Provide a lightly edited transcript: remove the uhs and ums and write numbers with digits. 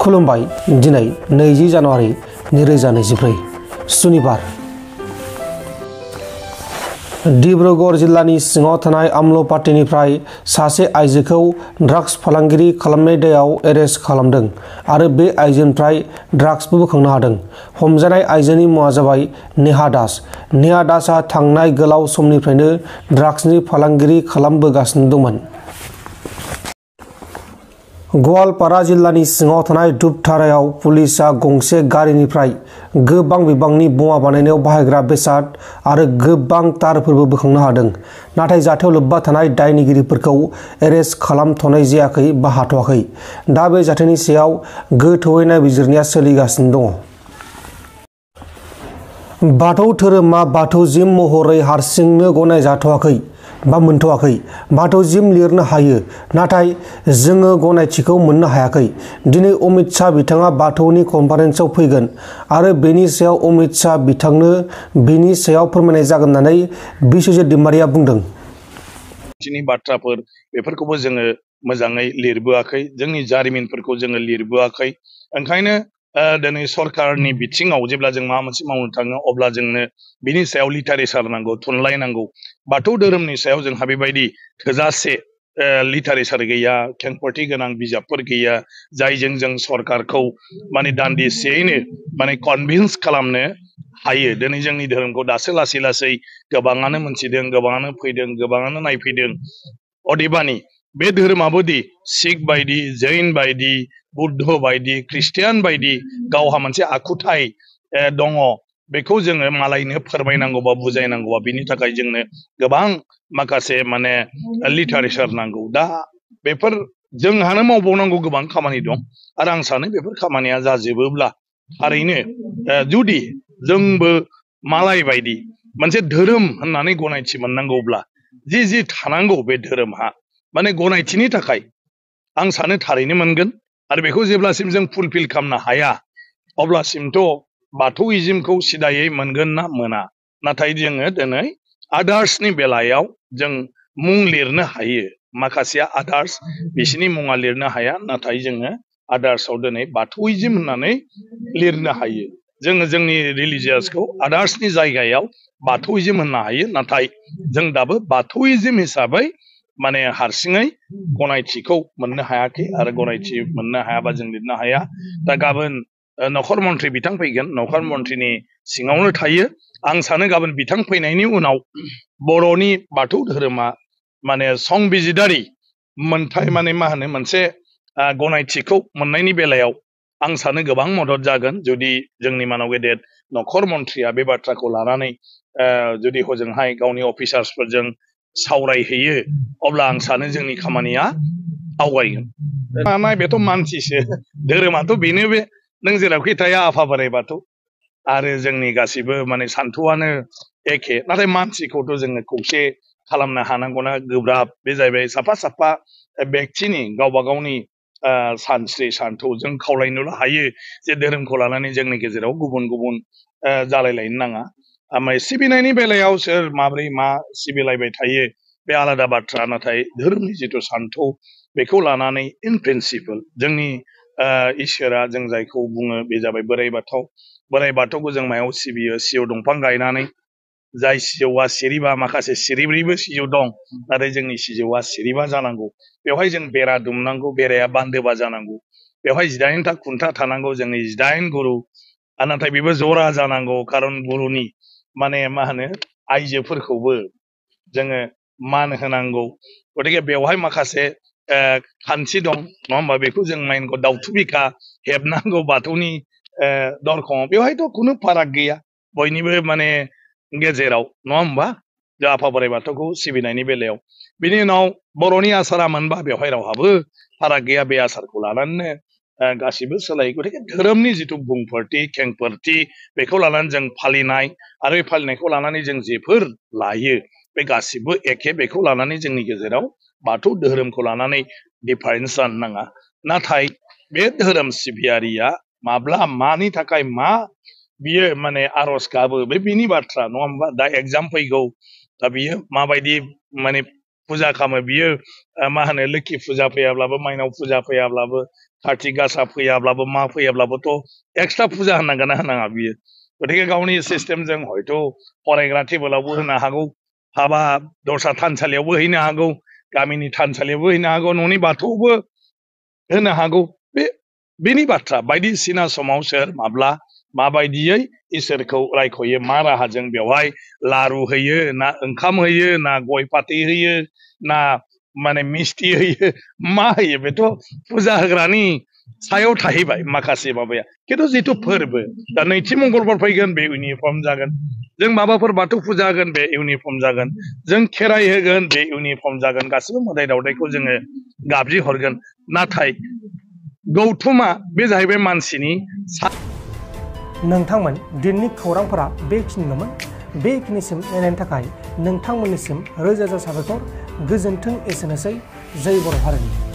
खुलुमबाय दिनै 20 जानुवारि 2024 सुनिबार डिब्रुगढ़ जिल्लानि सिङाव थानाय आमलपाटिनिफ्राय सासे आइजोखौ ड्राग्स फालांगिरि खालामनाय दायाव एरेस्ट खालामदों आरो बे आइजोनिफ्राय ड्राग्सबो बोखांनो हादों। हमजानाय आइजोनि मुङा जाबाय नेहा दास। नेहा दासआ थांनाय गोलाव समनिफ्रायनो ड्राग्सनि फालांगिरि खालामबोगासिनो दंमोन। गवालपारा जिल्लानि सिङाव थानाय धुपधारायाव पुलिसआ गंसे गारिनिफ्राय गोबां बिबांनि बमा बानायनायाव बाहायग्रा बेसाद आरो गोबां तारफोरबो बोखांनो हादों। नाथाय जाथायाव लोब्बा थानाय दायनिगिरिफोरखौ एरेस्ट खालामथ'नाय जायाखै बा हाथ'वाखै। दा बे जाथायनि सायाव गोथौयै नायबिजिरनाया सोलिगासिनो दङ। बाथौ धोरोमा बाथौजिम महरै हारसिंनो गनायजाथ'वाखै बा मोनथ'वाखै। बाथौजिम लिरनो हायो, नाथाय जोङो गनायथिखौ मोननो हायाखै। दिनै अमित शाह बिथाङा बाथौनि कनफारेन्सआव फैगोन आरो बेनि सायाव अमित शाह बिथांनो बेनि सायाव फोरमायनाय जागोन होननानै बिस्वजित दैमारिया बुंदों। बाथ्राफोर बेफोरखौबो जोङो मोजाङै लिरबोआखै, जोंनि जारिमिनफोरखौ जोङो लिरबोआखै। ओंखायनो दिनै सरकारनि बिथिङाव जेब्ला जों माबा मोनसे मावनो थाङो अब्ला जोंनो बिनि सायाव लिटारेचार नांगौ, थुनलाइ नांगौ। बाथौ धोरोमनि सायाव जोंहा बेबायदि थोजासे लिटारेचार गैया, खेंफोरथि गोनां बिजाबफोर गैया, जायजों जों सरकारखौ दान्दिसेयैनो कनभिन्स खालामनो हायो। दिनै जोंनि धोरोमखौ दासो लासै लासै गोबाङानो मोनथिदों, गोबाङानो फैदों, गोबाङानो नायफैदों। अदेबानि बे धोरोमाबोदि सिख बायदि, जैन बायदि, बुद्ध बायदि, ख्रिस्टियान बायदि गावहा मोनसे आखुथाय दङ, बेखौ जोङो मालायनो फोरमायनांगौ बा बुजायनांगौबा बिनि थाखाय जोंनो गोबां माखासे लिटारेचार नांगौ। दा बेफोर जोंहानो मावबावनांगौ गोबां खामानि दं आरो आं सानो बेफोर खामानिया जाजोबोब्ला थारैनो जुदि जोंबो मालाय बायदि मोनसे धोरोम होननानै गनायथि मोननांगौब्ला जि थानांगौ बे धोरोमहा गनायथिनि थाखाय आं सानो थारैनो मोनगोन। आरो बेखौ जेब्लासिम जों फुलफिल खालामनो हाया अब्लासिमथ' बाथौइजिमखौ सिदायै मोनगोन ना मोना। नाथाय जोङो दिनै आदार्सनि बेलायाव जों मुं लिरनो हायो। माखासेया आदार्स, बिसिनि मुङा लिरनो हाया, नाथाय जोङो आदार्सआव दिनै बाथौइजिम होननानै लिरनो हायो। जोङो जोंनि रिलिजियासखौ आदार्सनि जायगायाव बाथौइजिम होननो हायो, नाथाय जों दाबो बाथौइजिम हिसाबै हारसिङै गनायथिखौ मोननो हायाखै आरो गनायथि मोननो हायाबा जों लिरनो हाया। दा गाबोन नखर मन्थ्रि बिथां फैगोन, नखर मन्थ्रिनि सिङावनो थायो। आं सानो गाबोन बिथां फैनायनि उनाव बर'नि बाथौ धोरोमा संबिजिदारि मोनथाय मोनसे गनायथिखौ मोननायनि बेलायाव आं सानो गोबां मदद जागोन। जुदि जोंनि मानाव गेदेर नखर मन्थ्रिया बे बाथ्राखौ लानानै जुदि हजोंहाय गावनि अफिसार्सफोरजों सावरायहैयो अब्ला आं सानो जोंनि खामानिया आवगायगोन। बेथ' मानसिसो, धोरोमाथ' बेनो, बे नों जेरावखि थाया आफा बोराइ बाथौ आरो जोंनि गासिबो सान्थौआनो एखे। नाथाय मानसिखौथ' जोङो खौसे खालामनो हानांगौना गोब्राब। बे जाहैबाय साफा साफा व्यक्तिनि गावबा गावनि सानस्रि सान्थौजों खावलायनोल' हायो जे धोरोमखौ लानानै जोंनि गेजेराव गुबुन गुबुन जालायलायनो नाङा। ओमफ्राय सिबिनायनि बेलायाव सोर माब्रै मा सिबिलायबाय थायो बे आलादा बाथ्रा, नाथाय धोरोमनि जिथु सान्थौ बेखौ लानानै इन प्रिन्सिपल जोंनि इसोरा, जों जायखौ बुङो बे जाबाय बोराइ बाथौ। बोराइ बाथौखौ जों मायाव सिबियो? सिजौ दंफां गायनानै, जाय सिजौआ सिरिबा, माखासे सिरिब्रैबो सिजौ दं, नाथाय जोंनि सिजौआ सिरिबा जानांगौ। बेवहाय जों बेरा दुमनांगौ, बेराया बान्दोबा जानांगौ। बेवहाय 18टा खुन्था थानांगौ, जोंनि 18 गुरु। नाथाय बेबो जरा जानांगौ, खारन गुरुनि आइजोफोरखौबो जोङो मान होनांगौ। गतिके बेवहाय माखासे खान्थि दं, नङा होमबा? बेखौ जों माइनखौ दाउथु बिखा हेबनांगौ बाथौनि दरखङाव। बेवहायथ' खुनु फाराग गैया, बयनिबो गेजेराव, नङा होमबा? जों आफा बोराइ बाथौखौ सिबिनायनि बेलायाव। बिनि उनाव बर'नि आसारा मोनबा बेवहाय रावहाबो फाराग गैया। बे आसारखौ लानानैनो गासिबो सोलायो। गतिके धोरोमनि जिथु बुंफोरथि, खेंफोरथि, बेखौ लानानै जों फालिनाय आरो बे फालिनायखौ लानानै जों जेफोर लायो बे गासिबो एखे। बेखौ लानानै जोंनि गेजेराव बाथौ धोरोमखौ लानानै डिफारेन्स जानो नाङा। नाथाय बे धोरोम सिबियारिया माब्ला मानि थाखाय मा बियो आर'ज गाबो, बे बिनि बाथ्रा, नङा होमबा? दा एग्जाम फैगौ, दा बियो माबायदि फुजा खालामो बियो मा होनो लोखि फुजा फैयाब्लाबो माइनाव फुजा फैयाब्लाबो कार्तिक गासा फैयाब्लाबो मा फैयाब्लाबोथ' एक्सट्रा फुजा होनांगोन ना होनाङा बियो गतिके गावनि सिस्टेमजों हयथ' फरायग्रा टेबोलावबो होनो हागौ हाबा दस्रा थानसालियावबो हैनो हागौ गामिनि थानसालियावबो हैनो हागौ न'नि बाथौआवबो होनो हागौ बेनि बाथ्रा बायदिसिना समाव सोर माब्ला माबायदियै इसोरखौ रायख'यो मा राहाजों बेवहाय लारु होयो ना ओंखाम होयो ना गय फाथै होयो ना माने मिस्टि होयो मा होयो बेथ' फुजा होग्रानि सायाव थाहैबाय माखासे माबाया खिन्थु जिथु फोरबो दा नैथि मंगलबार फैगोन बे इउनिफर्म जागोन जों माबाफोर बाथौ फुजा होगोन बे इउनिफर्म जागोन जों खेराइ होगोन बे इउनिफर्म जागोन गासिबो मोदाय दावदायखौ जोङो गाबज्रि हरगोन नाथाय गौथुमा बे जाहैबाय मानसिनि नोंथांमोन दिननि खौरांफोरा बेखिनिल'मोन बेखिनिसिम नायनायनि थाखाय नोंथांमोननिसिम रोजा रोजा साबायखर गोजोन्थों एसेनोसै जय बर' हारिनि